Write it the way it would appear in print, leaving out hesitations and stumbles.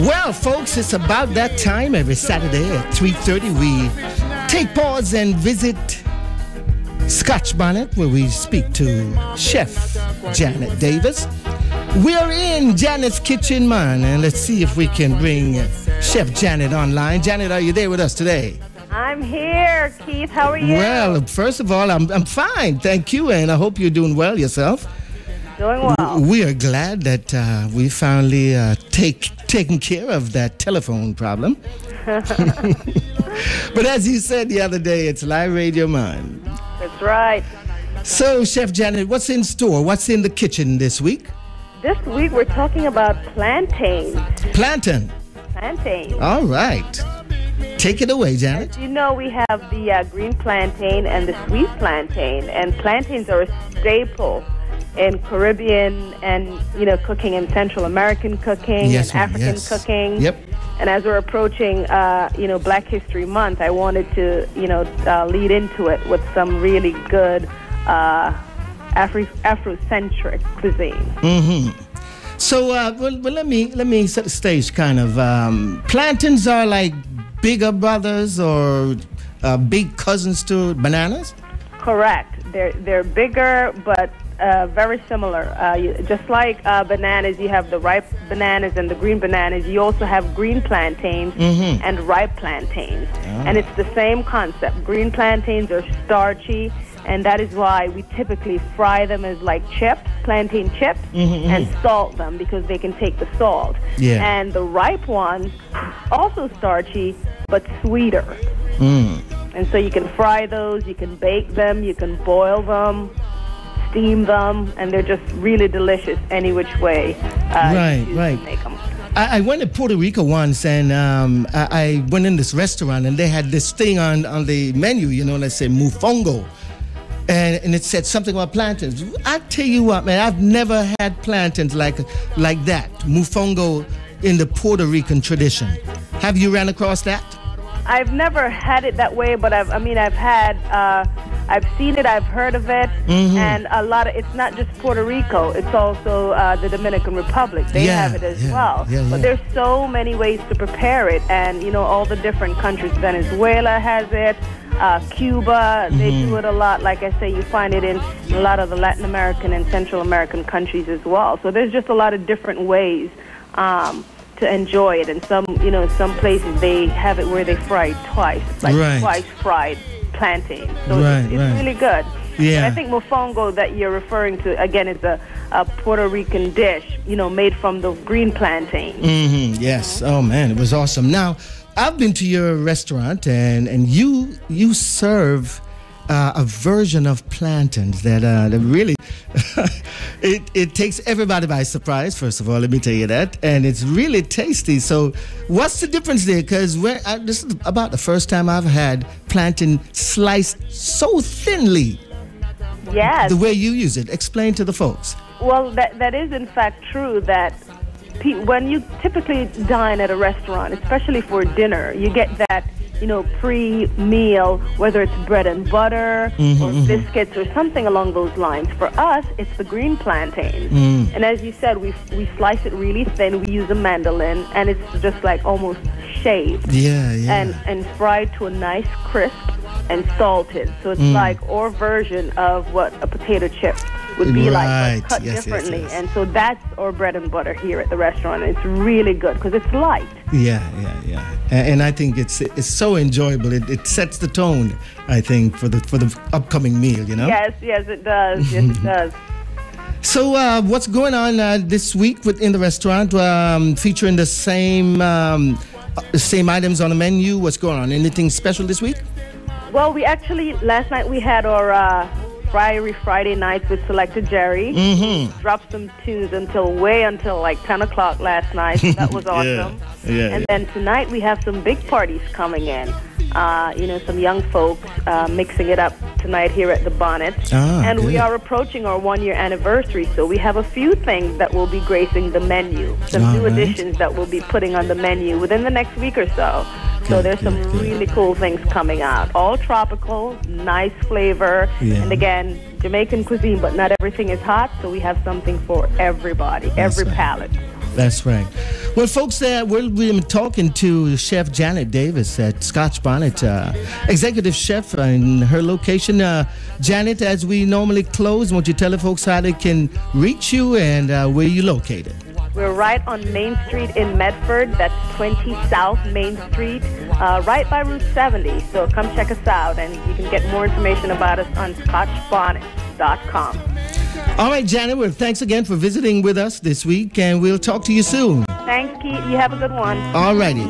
Well, folks, it's about that time every Saturday at 3:30. We take pause and visit Scotch Bonnet, where we speak to Chef Janet Davis. We are in Janet's kitchen, man, and let's see if we can bring Chef Janet online. Janet, are you there with us today? I'm here, Keith. How are you? Well, first of all, I'm fine, thank you, and I hope you're doing well yourself. Doing well. We are glad that we finally taken care of that telephone problem. But as you said the other day, it's live radio, man. That's right. So, Chef Janet, what's in store? What's in the kitchen this week? This week we're talking about plantains. Plantain. Plantains. All right. Take it away, Janet. As you know, we have the green plantain and the sweet plantain, and plantains are a staple in Caribbean and, cooking, in Central American cooking, Yes, and African cooking. Yep. And as we're approaching, Black History Month, I wanted to, lead into it with some really good Afrocentric cuisine. Mm-hmm. So, let me set the stage. Kind of, plantains are like bigger brothers or big cousins to bananas. Correct. They're bigger, but very similar. Just like bananas, you have the ripe bananas and the green bananas. You also have green plantains and ripe plantains. And it's the same concept. Green plantains are starchy, and that is why we typically fry them as like chips, plantain chips, and salt them because they can take the salt. Yeah. And the ripe ones, also starchy, but sweeter. And so you can fry those, you can bake them, you can boil them, steam them, and they're just really delicious any which way you make them. I went to Puerto Rico once, and I went in this restaurant, and they had this thing on the menu, let's say mofongo, and it said something about plantains. I tell you what, man, I've never had plantains like that, mofongo in the Puerto Rican tradition. Have you ran across that? I've never had it that way, but I've seen it, I've heard of it, and a lot of, it's not just Puerto Rico, it's also the Dominican Republic. They have it as well. But there's so many ways to prepare it, and all the different countries. Venezuela has it, Cuba, they do it a lot. Like I say, you find it in a lot of the Latin American and Central American countries as well. So there's just a lot of different ways to enjoy it, and some places they have it where they fry it twice, twice fried plantain. So it's really good. Yeah. And I think mofongo that you're referring to again is a Puerto Rican dish, made from the green plantain. Yes. Oh man, it was awesome. Now, I've been to your restaurant, and you serve a version of plantains that really it takes everybody by surprise. First of all, let me tell you that, and it's really tasty. So, what's the difference there? Because this is about the first time I've had plantain sliced so thinly. Yes. The way you use it. Explain to the folks. Well, that is in fact true that. When you typically dine at a restaurant, especially for dinner, you get that, pre-meal, whether it's bread and butter or biscuits or something along those lines. For us, it's the green plantain. And as you said, we slice it really thin. We use a mandolin, and it's just like almost shaved. And fried to a nice crisp and salted. So it's like our version of what a potato chip would be like, but cut differently. Yes. And so that's our bread and butter here at the restaurant. It's really good because it's light. Yeah. And I think it's so enjoyable. It sets the tone, I think, for the upcoming meal. Yes, it does. Yes, it does. So what's going on this week in the restaurant? Featuring the same items on the menu. What's going on? Anything special this week? Well, last night we had our Friday nights with Selected Jerry. Dropped some tunes until like 10 o'clock last night. So that was awesome. And then tonight we have some big parties coming in. Some young folks mixing it up tonight here at the Bonnet. And we are approaching our 1-year anniversary, so we have a few things that will be gracing the menu. Some new additions that we'll be putting on the menu within the next week or so. So there's some really cool things coming out. All tropical, nice flavor, and again, Jamaican cuisine, but not everything is hot, so we have something for everybody, every palate. That's right. Well, folks, we've been talking to Chef Janet Davis at Scotch Bonnet, executive chef in her location. Janet, as we normally close, won't you tell the folks how they can reach you and where you're located? We're right on Main Street in Medford. That's 20 South Main Street, right by Route 70. So come check us out, and you can get more information about us on scotchbonnet.com. All right, Janet, well, thanks again for visiting with us this week, and we'll talk to you soon. Thanks, Keith. You have a good one. All righty.